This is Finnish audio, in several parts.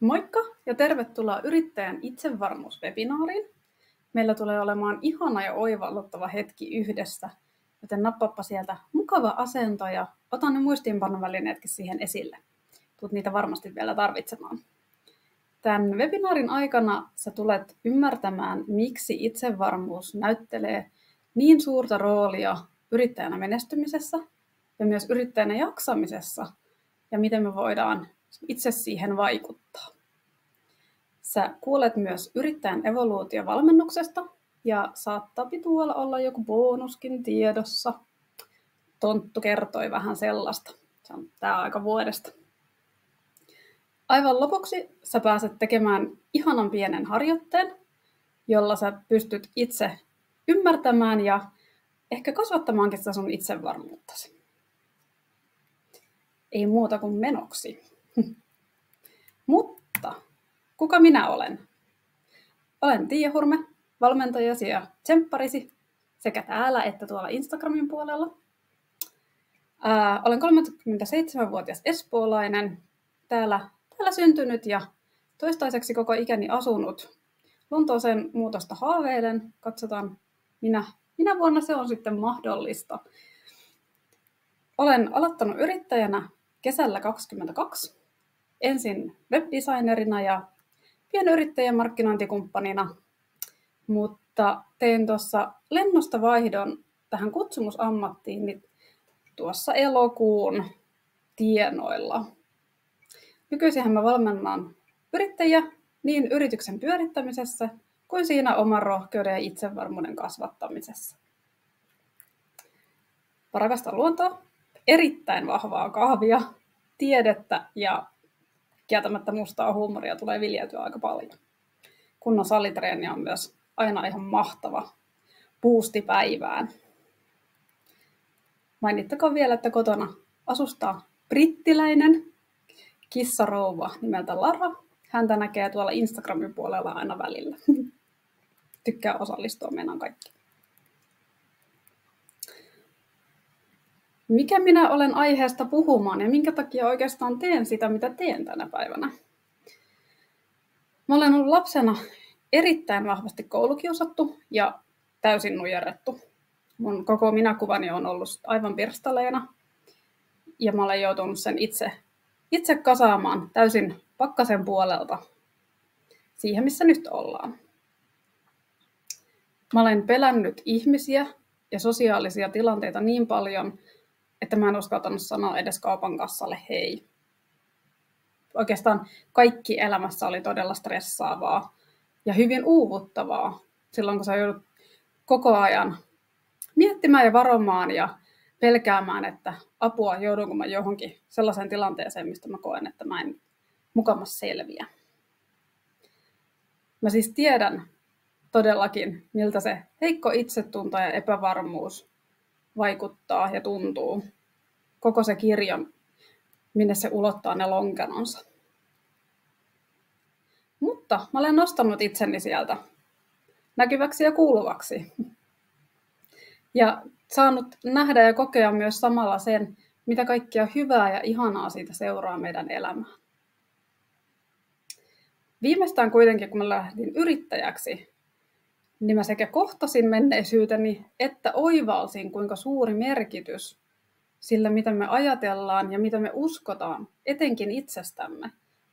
Moikka ja tervetuloa Yrittäjän itsevarmuuswebinaariin. Meillä tulee olemaan ihana ja oivalluttava hetki yhdessä, joten nappaappa sieltä mukava asento ja ota ne muistiinpanovälineetkin siihen esille. Tulet niitä varmasti vielä tarvitsemaan. Tämän webinaarin aikana sä tulet ymmärtämään, miksi itsevarmuus näyttelee niin suurta roolia yrittäjänä menestymisessä ja myös yrittäjänä jaksamisessa ja miten me voidaan itse siihen vaikuttaa. Sä kuulet myös yrittäjän evoluutiovalmennuksesta ja saattaa tuolla olla joku bonuskin tiedossa. Tonttu kertoi vähän sellaista. Se on tää aika vuodesta. Aivan lopuksi sä pääset tekemään ihanan pienen harjoitteen, jolla sä pystyt itse ymmärtämään ja ehkä kasvattamaankin sitä sun itsevarmuuttasi. Ei muuta kuin menoksi. Mutta kuka minä olen? Olen Tiia Hurme, valmentajasi ja tsempparisi sekä täällä että tuolla Instagramin puolella. Olen 37-vuotias espoolainen, täällä syntynyt ja toistaiseksi koko ikäni asunut. Lontooseen muutosta haaveilen. Katsotaan, minä vuonna se on sitten mahdollista. Olen aloittanut yrittäjänä kesällä 2022. Ensin webdesignerina ja pienyrittäjän markkinointikumppanina, mutta tein tuossa lennosta vaihdon tähän kutsumusammattiin niin tuossa elokuun tienoilla. Nykyisinhän mä valmennan yrittäjiä niin yrityksen pyörittämisessä kuin siinä oman rohkeuden ja itsevarmuuden kasvattamisessa. Rakastan luontoa, erittäin vahvaa kahvia, tiedettä ja kieltämättä mustaa huumoria tulee viljelyä aika paljon. Kunnon salitreeni on myös aina ihan mahtava boosti päivään. Mainittakoon vielä, että kotona asustaa brittiläinen kissarouva nimeltä Lara. Häntä näkee tuolla Instagramin puolella aina välillä. Tykkää osallistua meidän kaikki. Mikä minä olen aiheesta puhumaan ja minkä takia oikeastaan teen sitä, mitä teen tänä päivänä? Mä olen ollut lapsena erittäin vahvasti koulukiusattu ja täysin nujerrettu. Mun koko minäkuvani on ollut aivan pirstaleena ja mä olen joutunut sen itse kasaamaan täysin pakkasen puolelta siihen, missä nyt ollaan. Mä olen pelännyt ihmisiä ja sosiaalisia tilanteita niin paljon, että mä en uskaltanut sanoa edes kaupan kassalle hei. Oikeastaan kaikki elämässä oli todella stressaavaa ja hyvin uuvuttavaa silloin, kun sä joudut koko ajan miettimään ja varomaan ja pelkäämään, että apua joudunko mä johonkin sellaiseen tilanteeseen, mistä mä koen, että mä en mukamas selviä. Mä siis tiedän todellakin, miltä se heikko itsetunto ja epävarmuus vaikuttaa ja tuntuu. Koko se kirjo, minne se ulottaa ne lonkenonsa. Mutta mä olen nostanut itseni sieltä näkyväksi ja kuuluvaksi. Ja saanut nähdä ja kokea myös samalla sen, mitä kaikkea hyvää ja ihanaa siitä seuraa meidän elämään. Viimeistään kuitenkin, kun mä lähdin yrittäjäksi, niin mä sekä kohtasin menneisyyteni, että oivalsin, kuinka suuri merkitys sillä, mitä me ajatellaan ja mitä me uskotaan, etenkin itsestämme,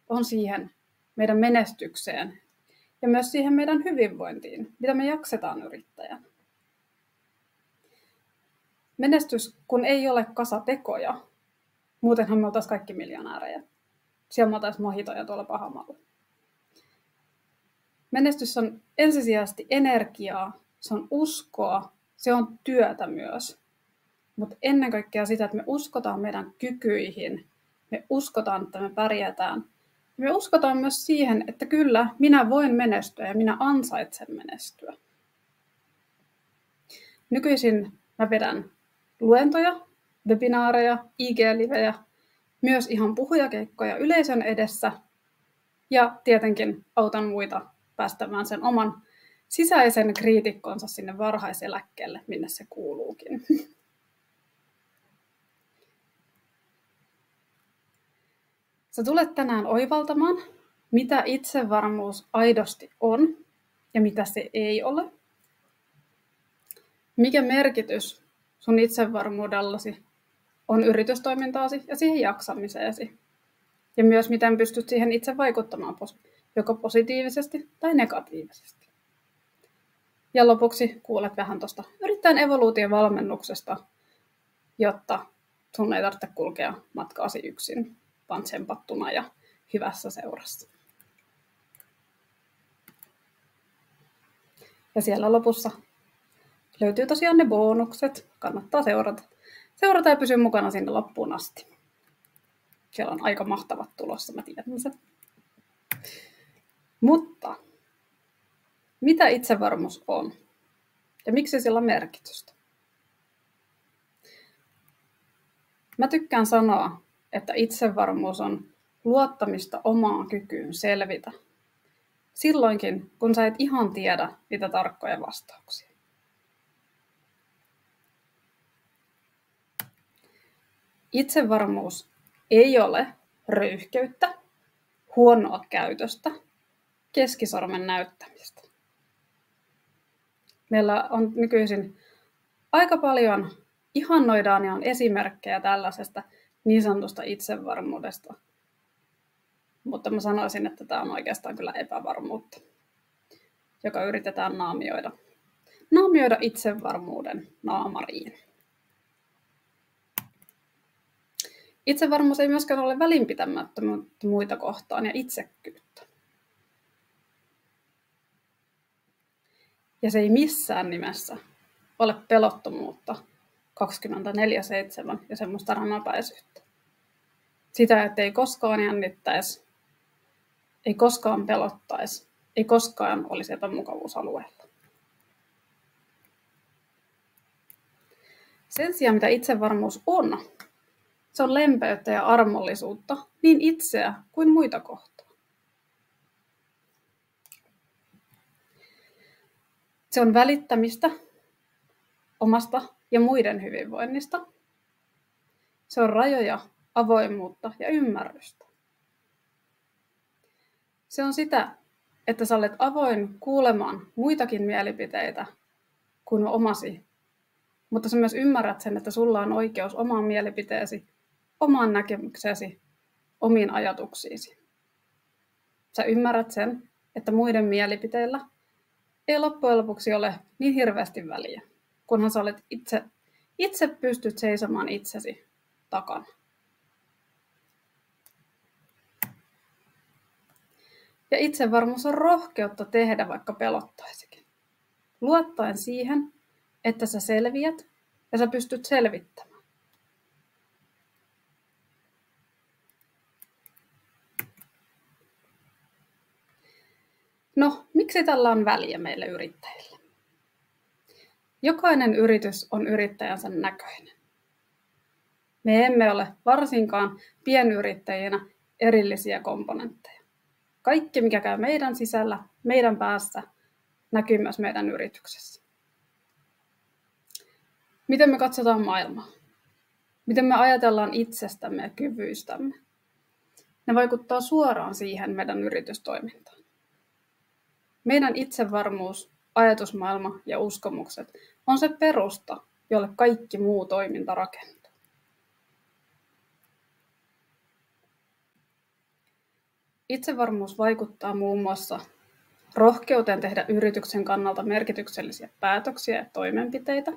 on siihen meidän menestykseen ja myös siihen meidän hyvinvointiin, mitä me jaksetaan yrittäjänä. Menestys, kun ei ole kasa tekoja, muutenhan me oltaisiin kaikki miljonäärejä. Siellä me oltaisiin mohitoja tuolla pahamaalla. Menestys on ensisijaisesti energiaa, se on uskoa, se on työtä myös. Mutta ennen kaikkea sitä, että me uskotaan meidän kykyihin, me uskotaan, että me pärjätään. Me uskotaan myös siihen, että kyllä, minä voin menestyä ja minä ansaitsen menestyä. Nykyisin mä vedän luentoja, webinaareja, IG-livejä, myös ihan puhujakeikkoja yleisön edessä ja tietenkin autan muita päästämään sen oman sisäisen kriitikkonsa sinne varhaiseläkkeelle, minne se kuuluukin. Sä tulet tänään oivaltamaan, mitä itsevarmuus aidosti on ja mitä se ei ole. Mikä merkitys sun itsevarmuudellasi on yritystoimintaasi ja siihen jaksamiseesi. Ja myös miten pystyt siihen itse vaikuttamaan joko positiivisesti tai negatiivisesti. Ja lopuksi kuulet vähän tuosta yrittäjän evoluutiovalmennuksesta, jotta sun ei tarvitse kulkea matkaasi yksin, vaan tsempattuna ja hyvässä seurassa. Ja siellä lopussa löytyy tosiaan ne bonukset. Kannattaa seurata ja pysyä mukana sinne loppuun asti. Siellä on aika mahtavat tulossa, mä tiedän sen. Mutta mitä itsevarmuus on? Ja miksi sillä on merkitystä? Mä tykkään sanoa, että itsevarmuus on luottamista omaan kykyyn selvitä. Silloinkin, kun sä et ihan tiedä niitä tarkkoja vastauksia. Itsevarmuus ei ole röyhkeyttä, huonoa käytöstä, keskisormen näyttämistä. Meillä on nykyisin aika paljon ihannoidaan ja on esimerkkejä tällaisesta niin sanotusta itsevarmuudesta. Mutta mä sanoisin, että tämä on oikeastaan kyllä epävarmuutta, joka yritetään naamioida itsevarmuuden naamariin. Itsevarmuus ei myöskään ole välinpitämättömyyttä muita kohtaan ja itsekkyyttä. Ja se ei missään nimessä ole pelottomuutta 24/7 ja semmoista rämäpäisyyttä. Sitä, että ei koskaan jännittäisi, ei koskaan pelottaisi, ei koskaan olisi epämukavuusalueella. Sen sijaan, mitä itsevarmuus on, se on lempeyttä ja armollisuutta niin itseä kuin muita kohtaan. Se on välittämistä omasta ja muiden hyvinvoinnista. Se on rajoja, avoimuutta ja ymmärrystä. Se on sitä, että sä olet avoin kuulemaan muitakin mielipiteitä kuin omasi, mutta sä myös ymmärrät sen, että sulla on oikeus omaan mielipiteesi, omaan näkemykseesi, omiin ajatuksiisi. Sä ymmärrät sen, että muiden mielipiteillä ei loppujen lopuksi ole niin hirveästi väliä, kunhan sä olet itse pystyt seisomaan itsesi takana. Ja itsevarmuus on rohkeutta tehdä, vaikka pelottaisikin. Luottaen siihen, että sä selviät ja sä pystyt selvittämään. No, miksi tällä on väliä meille yrittäjille? Jokainen yritys on yrittäjänsä näköinen. Me emme ole varsinkaan pienyrittäjinä erillisiä komponentteja. Kaikki, mikä käy meidän sisällä, meidän päässä, näkyy myös meidän yrityksessä. Miten me katsotaan maailmaa? Miten me ajatellaan itsestämme ja kyvyistämme? Ne vaikuttaa suoraan siihen meidän yritystoimintaan. Meidän itsevarmuus, ajatusmaailma ja uskomukset on se perusta, jolle kaikki muu toiminta rakentuu. Itsevarmuus vaikuttaa muun muassa rohkeuteen tehdä yrityksen kannalta merkityksellisiä päätöksiä ja toimenpiteitä.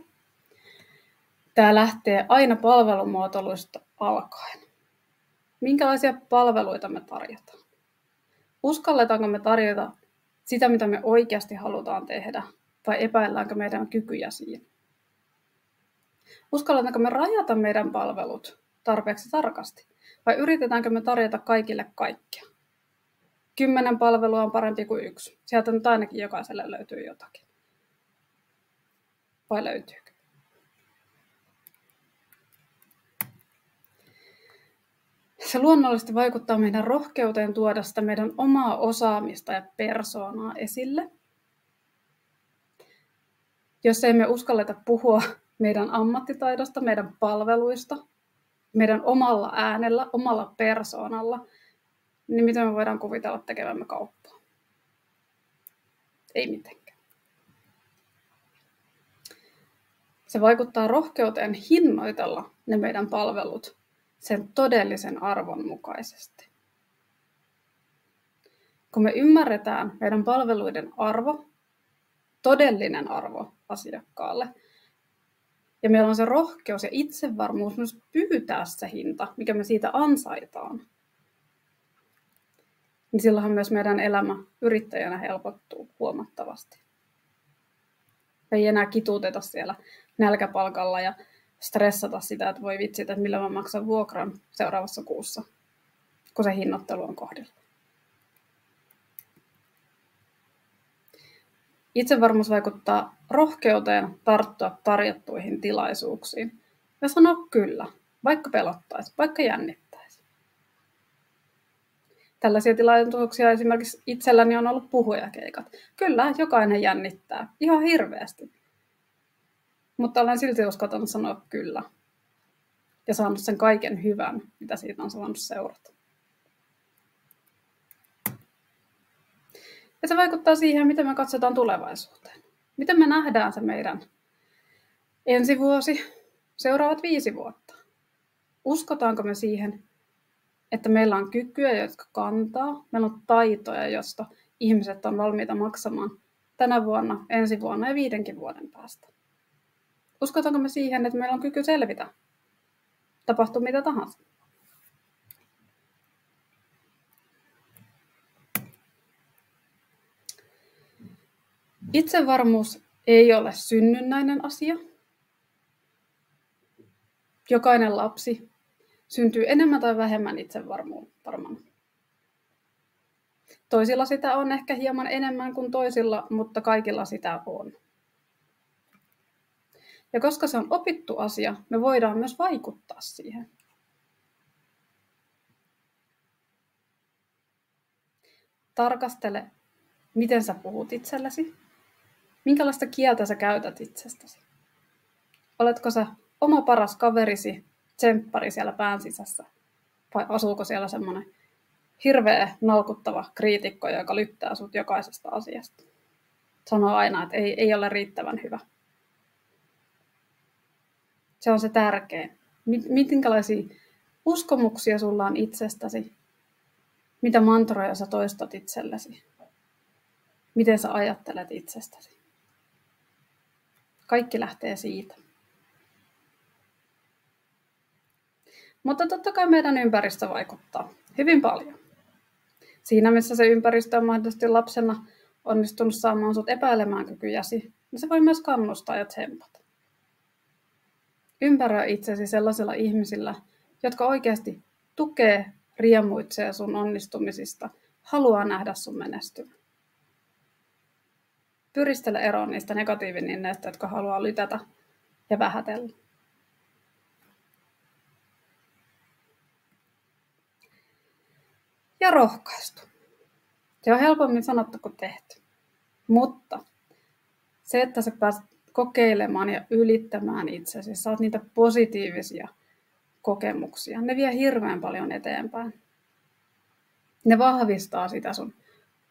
Tämä lähtee aina palvelumuotoiluista alkaen. Minkälaisia palveluita me tarjotaan? Uskalletaanko me tarjota sitä, mitä me oikeasti halutaan tehdä, vai epäilläänkö meidän kykyjä siinä? Uskalletaanko me rajata meidän palvelut tarpeeksi tarkasti, vai yritetäänkö me tarjota kaikille kaikkea? 10 palvelua on parempi kuin 1. Sieltä nyt ainakin jokaiselle löytyy jotakin. Vai löytyykö? Se luonnollisesti vaikuttaa meidän rohkeuteen tuoda sitä meidän omaa osaamista ja persoonaa esille. Jos ei me uskalleta puhua meidän ammattitaidosta, meidän palveluista, meidän omalla äänellä, omalla persoonalla, niin miten me voidaan kuvitella tekevämme kauppaa? Ei mitenkään. Se vaikuttaa rohkeuteen hinnoitella ne meidän palvelut sen todellisen arvon mukaisesti. Kun me ymmärretään meidän palveluiden arvo, todellinen arvo asiakkaalle, ja meillä on se rohkeus ja itsevarmuus myös pyytää se hinta, mikä me siitä ansaitaan, niin silloinhan myös meidän elämä yrittäjänä helpottuu huomattavasti. Me ei enää kituuteta siellä nälkäpalkalla ja stressata sitä, että voi vitsit, että millä mä maksan vuokran seuraavassa kuussa, kun se hinnoittelu on kohdilla. Itsevarmuus vaikuttaa rohkeuteen tarttua tarjottuihin tilaisuuksiin ja sanoa kyllä, vaikka pelottaisi, vaikka jännittäisi. Tällaisia tilaisuuksia esimerkiksi itselläni on ollut puhujakeikat. Kyllä, jokainen jännittää, ihan hirveästi. Mutta olen silti uskaltanut sanoa kyllä ja saanut sen kaiken hyvän, mitä siitä on saanut seurata. Ja se vaikuttaa siihen, miten me katsotaan tulevaisuuteen. Miten me nähdään se meidän ensi vuosi, seuraavat 5 vuotta. Uskotaanko me siihen, että meillä on kykyjä, jotka kantaa, meillä on taitoja, josta ihmiset on valmiita maksamaan tänä vuonna, ensi vuonna ja 5 vuoden päästä. Uskotaanko me siihen, että meillä on kyky selvitä, tapahtuu mitä tahansa. Itsevarmuus ei ole synnynnäinen asia. Jokainen lapsi syntyy enemmän tai vähemmän itsevarmana. Toisilla sitä on ehkä hieman enemmän kuin toisilla, mutta kaikilla sitä on. Ja koska se on opittu asia, me voidaan myös vaikuttaa siihen. Tarkastele, miten sä puhut itsellesi. Minkälaista kieltä sä käytät itsestäsi? Oletko sä oma paras kaverisi, tsemppari siellä pään sisässä? Vai asuuko siellä semmoinen hirveä nalkuttava kriitikko, joka lyttää sut jokaisesta asiasta? Sanoo aina, että ei ole riittävän hyvä. Se on se tärkein. Minkälaisia uskomuksia sulla on itsestäsi? Mitä mantroja sä toistat itsellesi? Miten sä ajattelet itsestäsi? Kaikki lähtee siitä. Mutta totta kai meidän ympäristö vaikuttaa hyvin paljon. Siinä, missä se ympäristö on mahdollisesti lapsena onnistunut saamaan sut epäilemään kykyjäsi, niin se voi myös kannustaa ja tsempata. Ympäröi itsesi sellaisilla ihmisillä, jotka oikeasti tukee, riemuitsee sun onnistumisista, haluaa nähdä sun menestyvän. Pyristele eroon niistä negatiivinninneistä, jotka haluaa lytätä ja vähätellä. Ja rohkaistu. Se on helpommin sanottu kuin tehty. Mutta se, että sä pääset kokeilemaan ja ylittämään itsesi, saat niitä positiivisia kokemuksia. Ne vie hirveän paljon eteenpäin. Ne vahvistaa sitä sun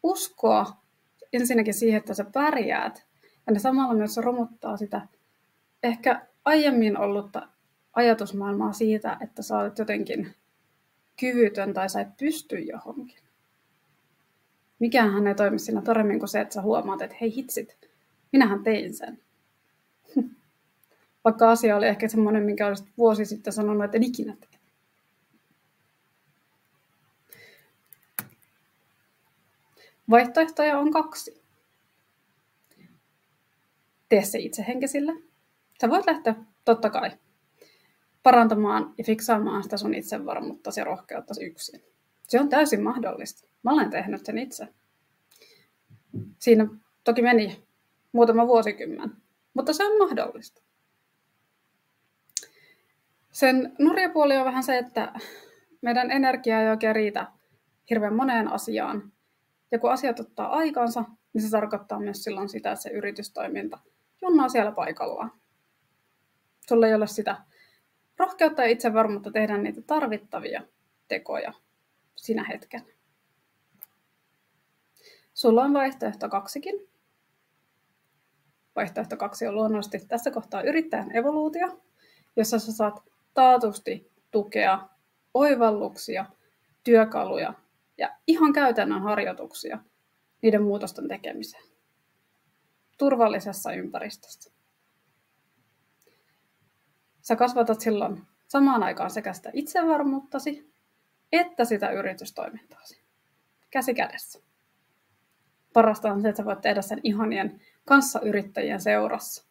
uskoa ensinnäkin siihen, että sä pärjäät. Ja ne samalla myös romuttaa sitä ehkä aiemmin ollutta ajatusmaailmaa siitä, että sä olet jotenkin kyvytön tai sä et pysty johonkin. Mikäänhän ei toimi siinä paremmin kuin se, että sä huomaat, että hei hitsit, minähän tein sen. Vaikka asia oli ehkä semmoinen, minkä olisit vuosi sitten sanonut, että en ikinä tee. Vaihtoehtoja on 2. Tee se itsehenkisillä. Sä voit lähteä totta kai parantamaan ja fiksaamaan sitä sun itsevarmuutta ja rohkeutta yksin. Se on täysin mahdollista. Mä olen tehnyt sen itse. Siinä toki meni muutama vuosikymmen, mutta se on mahdollista. Sen nurjapuoli on vähän se, että meidän energia ei oikein riitä hirveän moneen asiaan. Ja kun asiat ottaa aikansa, niin se tarkoittaa myös silloin sitä, että se yritystoiminta junnaa siellä paikallaan. Sulla ei ole sitä rohkeutta ja itsevarmuutta tehdä niitä tarvittavia tekoja sinä hetken. Sulla on vaihtoehto 2kin. Vaihtoehto 2 on luonnollisesti tässä kohtaa yrittäjän evoluutio, jossa sä saat taatusti tukea, oivalluksia, työkaluja ja ihan käytännön harjoituksia niiden muutosten tekemiseen. Turvallisessa ympäristössä. Sä kasvatat silloin samaan aikaan sekä sitä itsevarmuuttasi että sitä yritystoimintaasi. Käsi kädessä. Parasta on se, että sä voit tehdä sen ihanien kanssayrittäjien seurassa.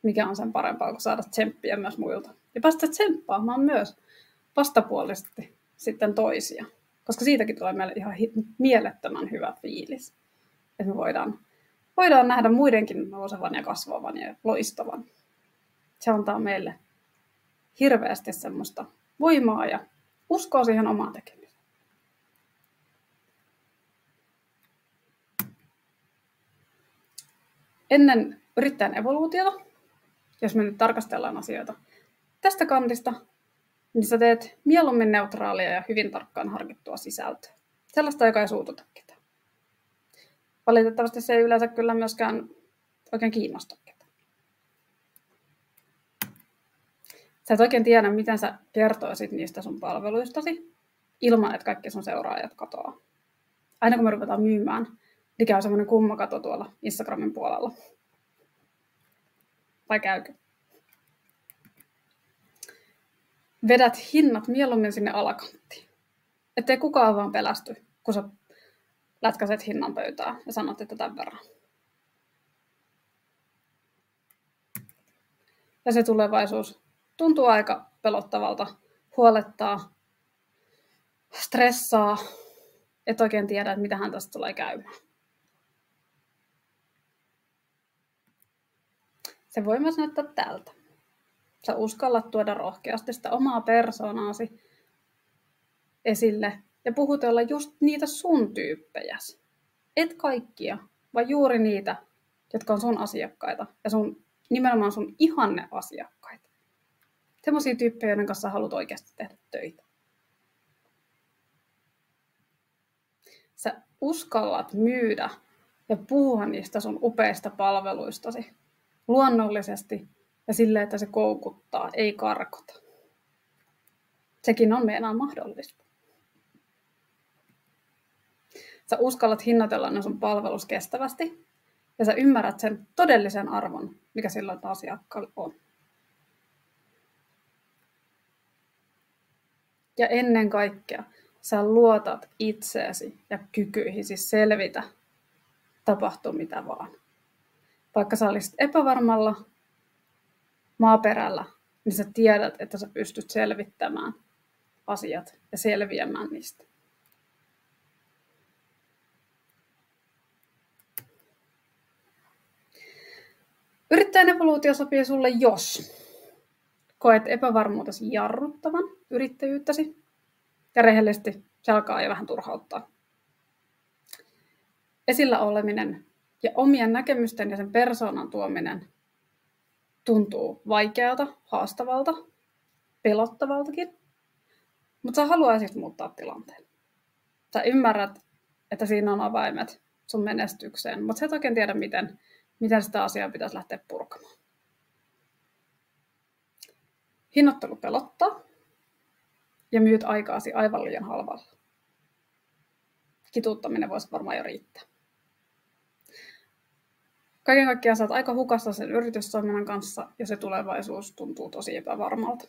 Mikä on sen parempaa kuin saada tsemppiä myös muilta. Ja päästä tsemppaamaan myös vastapuolisesti sitten toisia. Koska siitäkin tulee meille ihan mielettömän hyvä fiilis. Että me voidaan nähdä muidenkin nousevan ja kasvavan ja loistavan. Se antaa meille hirveästi semmoista voimaa ja uskoa siihen omaan tekemiseen. Ennen yrittäjän evoluutiota, jos me nyt tarkastellaan asioita tästä kantista, niin sä teet mieluummin neutraalia ja hyvin tarkkaan harkittua sisältöä. Sellaista, joka ei suututa ketään. Valitettavasti se ei yleensä kyllä myöskään oikein kiinnosta ketään. Sä et oikein tiedä, miten sä kertoisit niistä sun palveluistasi, ilman että kaikki sun seuraajat katoaa. Aina kun me ruvetaan myymään, niin käy semmoinen kummakato tuolla Instagramin puolella. Vai käykö? Vedät hinnat mieluummin sinne alakanttiin. Ettei kukaan vaan pelästy, kun sä lätkäset hinnan pöytään ja sanot, että tämän verran. Ja se tulevaisuus tuntuu aika pelottavalta, huolettaa, stressaa, et oikein tiedä, että mitähän tästä tulee käymään. Se voi myös näyttää tältä. Sä uskallat tuoda rohkeasti sitä omaa persoonaasi esille ja puhutella just niitä sun tyyppejäsi. Et kaikkia, vaan juuri niitä, jotka on sun asiakkaita ja nimenomaan sun ihanneasiakkaita. Semmoisia tyyppejä, joiden kanssa haluat oikeasti tehdä töitä. Sä uskallat myydä ja puhua niistä sun upeista palveluistasi luonnollisesti ja silleen, että se koukuttaa, ei karkota. Sekin on meidän mahdollista. Sä uskallat hinnoitella ne sun palvelus kestävästi ja sä ymmärrät sen todellisen arvon, mikä sillä asiakkaalla on. Ja ennen kaikkea sä luotat itseesi ja kykyihisi selvitä, tapahtuu mitä vaan. Vaikka sä olisit epävarmalla maaperällä, niin sä tiedät, että sä pystyt selvittämään asiat ja selviämään niistä. Yrittäjän evoluutio sopii sulle, jos koet epävarmuutesi jarruttavan yrittäjyyttäsi ja rehellisesti se alkaa jo vähän turhauttaa. Esillä oleminen ja omien näkemysten ja sen persoonan tuominen tuntuu vaikealta, haastavalta, pelottavaltakin, mutta sä haluaisit muuttaa tilanteen. Sä ymmärrät, että siinä on avaimet sun menestykseen, mutta sä et oikein tiedä, miten sitä asiaa pitäisi lähteä purkamaan. Hinnoittelu pelottaa ja myyt aikaasi aivan liian halvalla. Kituuttaminen voisi varmaan jo riittää. Kaiken kaikkiaan sä oot aika hukassa sen yritystoiminnan kanssa ja se tulevaisuus tuntuu tosi epävarmalta.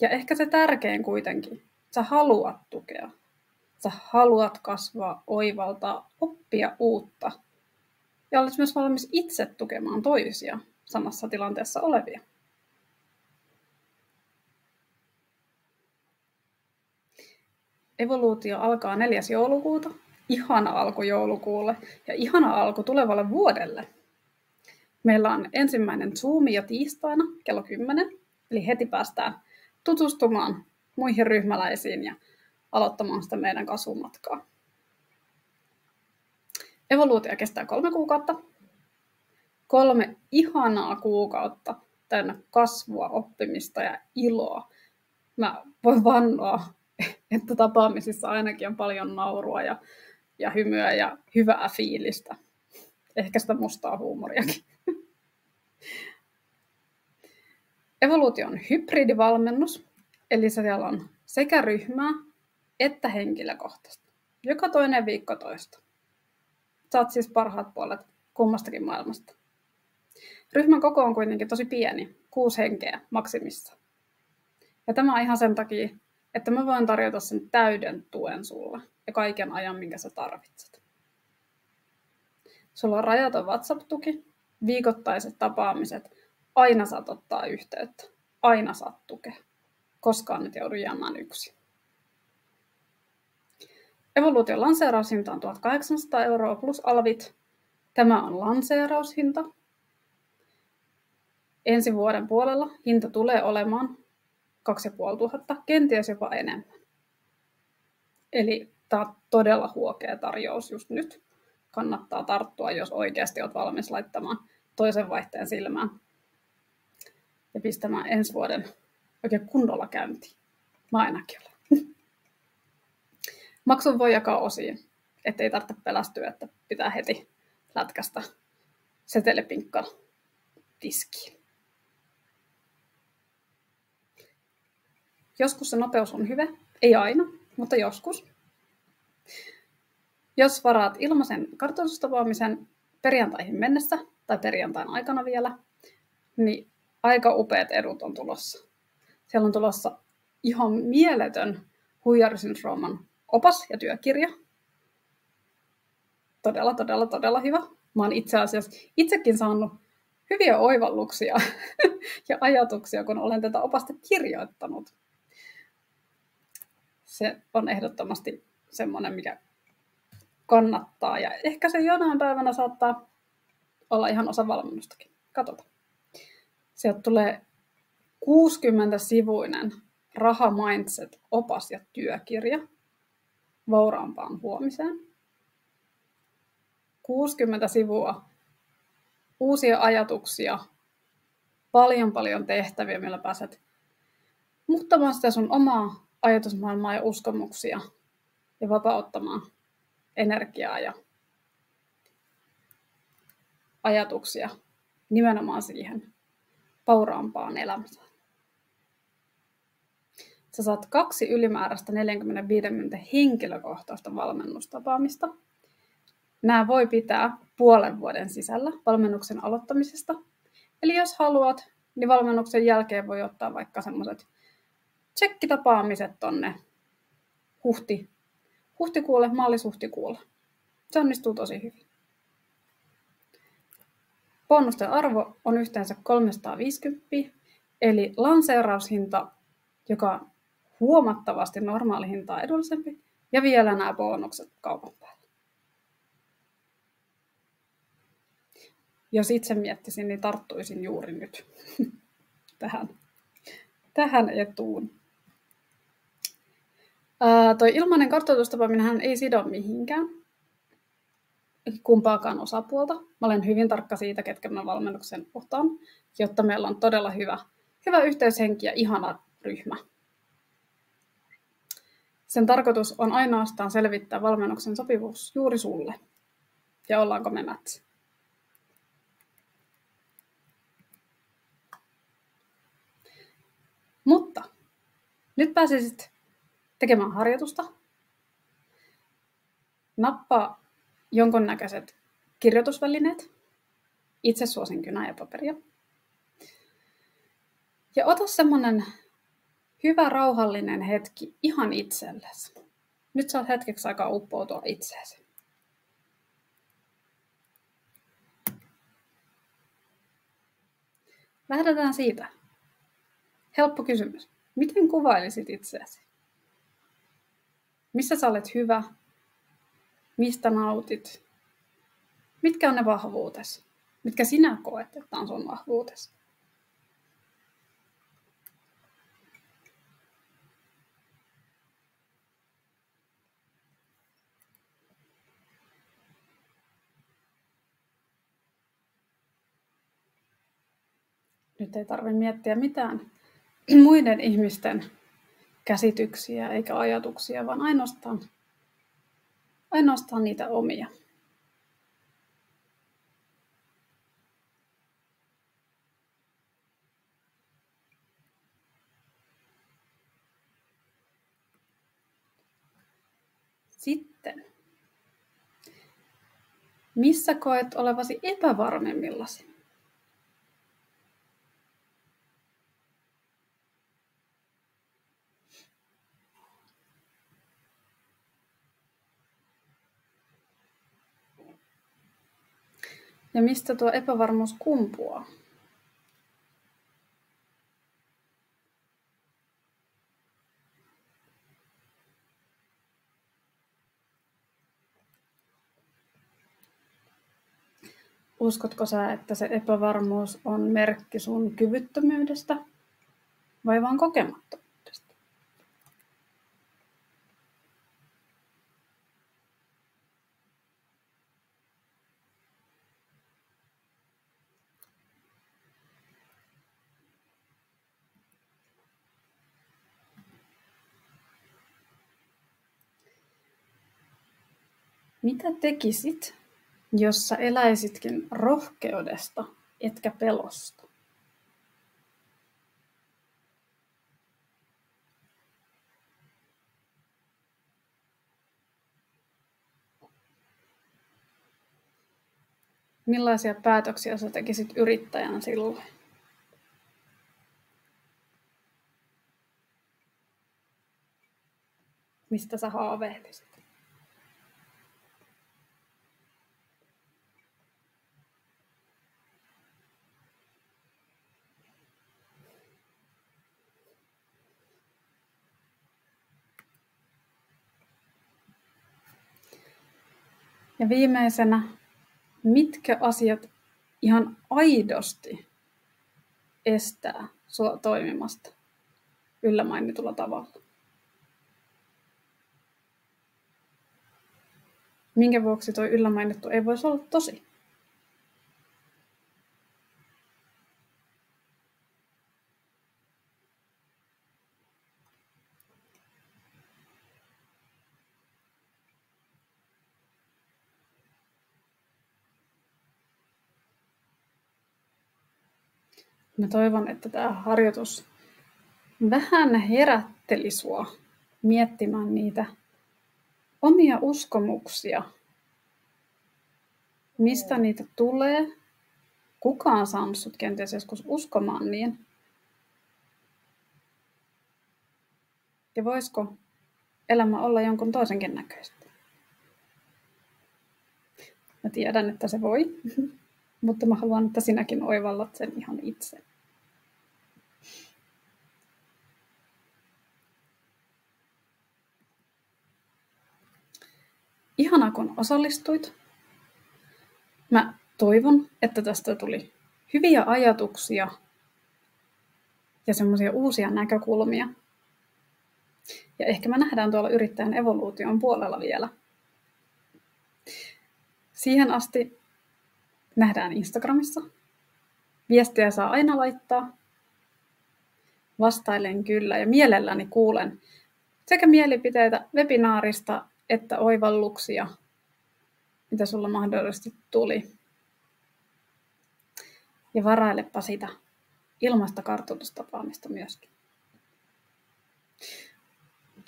Ja ehkä se tärkein kuitenkin, sä haluat tukea. Sä haluat kasvaa, oivaltaa, oppia uutta. Ja olet myös valmis itse tukemaan toisia samassa tilanteessa olevia. Evoluutio alkaa 4. joulukuuta. Ihana alku joulukuulle ja ihana alku tulevalle vuodelle. Meillä on ensimmäinen Zoom jo tiistaina kello 10. Eli heti päästään tutustumaan muihin ryhmäläisiin ja aloittamaan sitä meidän kasvumatkaa. Evoluutio kestää 3 kuukautta. 3 ihanaa kuukautta täynnä kasvua, oppimista ja iloa. Mä voin vannoa, että tapaamisissa ainakin on paljon naurua ja ja hymyä ja hyvää fiilistä. Ehkä sitä mustaa huumoriakin. Evoluutio on hybridivalmennus, eli siellä on sekä ryhmää että henkilökohtaista. Joka toinen viikko toista. Saat siis parhaat puolet kummastakin maailmasta. Ryhmän koko on kuitenkin tosi pieni, 6 henkeä maksimissa. Ja tämä on ihan sen takia, että mä voin tarjota sen täyden tuen sulle ja kaiken ajan, minkä sä tarvitset. Sulla on rajaton WhatsApp-tuki, viikoittaiset tapaamiset, aina saat ottaa yhteyttä, aina saat tukea. Koskaan et joudu jäämään yksin. Evoluution lanseeraushinta on 1 800 € plus alvit. Tämä on lanseeraushinta. Ensi vuoden puolella hinta tulee olemaan 2500, kenties jopa enemmän. Eli tämä on todella huokea tarjous just nyt. Kannattaa tarttua, jos oikeasti olet valmis laittamaan toisen vaihteen silmään ja pistämään ensi vuoden oikein kunnolla käyntiin. Mä ainakin olen. Maksun voi jakaa osiin, ettei tarvitse pelästyä, että pitää heti lätkästä setelipinkka tiskiin. Joskus se nopeus on hyvä, ei aina, mutta joskus. Jos varaat ilmaisen kartoitustapaamisen perjantaihin mennessä tai perjantain aikana vielä, niin aika upeat edut on tulossa. Siellä on tulossa ihan mieletön huijarisyndrooman opas ja työkirja. Todella hyvä. Mä oon itse asiassa itsekin saanut hyviä oivalluksia ja ajatuksia, kun olen tätä opasta kirjoittanut. Se on ehdottomasti semmoinen, mikä kannattaa. Ja ehkä se jonain päivänä saattaa olla ihan osa valmennustakin. Katsotaan. Sieltä tulee 60-sivuinen raha-mindset-opas ja työkirja vauraampaan huomiseen. 60 sivua uusia ajatuksia, paljon tehtäviä, millä pääset muuttamaan sitä sun omaa ajatusmaailmaa ja uskomuksia ja vapauttamaan energiaa ja ajatuksia nimenomaan siihen vauraampaan elämään. Sä saat 2 ylimääräistä 45 minuutin henkilökohtaista valmennustapaamista. Nämä voi pitää puolen vuoden sisällä valmennuksen aloittamisesta. Eli jos haluat, niin valmennuksen jälkeen voi ottaa vaikka semmoiset tsekkitapaamiset tonne huhtikuulle, maalis-huhtikuulle. Se onnistuu tosi hyvin. Bonusten arvo on yhteensä 350, eli lanseeraushinta, joka on huomattavasti normaali hintaa edullisempi, ja vielä nämä bonukset kaupan päällä. Jos itse miettisin, niin tarttuisin juuri nyt tähän etuun. Toi ilmainen kartoitustapaaminen ei sido mihinkään kumpaakaan osapuolta. Mä olen hyvin tarkka siitä, ketkä mä valmennuksen otan, jotta meillä on todella hyvä yhteyshenki ja ihana ryhmä. Sen tarkoitus on ainoastaan selvittää valmennuksen sopivuus juuri sulle ja ollaanko me mätsi. Mutta nyt pääsisit tekemään harjoitusta. Nappaa jonkunnäköiset kirjoitusvälineet. Itse suosin kynää ja paperia. Ja ota semmonen hyvä rauhallinen hetki ihan itsellesi. Nyt saat hetkeksi aikaa uppoutua itseesi. Lähdetään siitä. Helppo kysymys. Miten kuvailisit itseäsi? Missä sä olet hyvä? Mistä nautit? Mitkä on ne vahvuutesi? Mitkä sinä koet, että on sun vahvuutesi? Nyt ei tarvitse miettiä mitään muiden ihmisten käsityksiä eikä ajatuksia, vaan ainoastaan niitä omia. Sitten, missä koet olevasi epävarmemmillasi? Ja mistä tuo epävarmuus kumpuaa? Uskotko sä, että se epävarmuus on merkki sun kyvyttömyydestä vai vaan kokemattomuudesta? Mitä tekisit, jos sä eläisitkin rohkeudesta etkä pelosta? Millaisia päätöksiä sä tekisit yrittäjän silloin? Mistä sä haaveilisit? Ja viimeisenä, mitkä asiat ihan aidosti estää sua toimimasta yllä mainitulla tavalla? Minkä vuoksi tuo yllä mainittu ei voisi olla tosi? Mä toivon, että tämä harjoitus vähän herätteli sua miettimään niitä omia uskomuksia. Mistä niitä tulee? Kuka on saanut sut kenties joskus uskomaan niin? Ja voisiko elämä olla jonkun toisenkin näköistä? Mä tiedän, että se voi, mutta mä haluan, että sinäkin oivallat sen ihan itse. Ihanaa, kun osallistuit. Mä toivon, että tästä tuli hyviä ajatuksia ja semmoisia uusia näkökulmia. Ja ehkä me nähdään tuolla yrittäjän evoluution puolella vielä. Siihen asti nähdään Instagramissa. Viestiä saa aina laittaa. Vastailen kyllä ja mielelläni kuulen sekä mielipiteitä webinaarista että oivalluksia, mitä sulla mahdollisesti tuli. Ja varailepa sitä ilmaista kartoitustapaamista myöskin.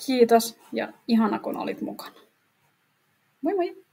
Kiitos ja ihana kun olit mukana. Moi moi!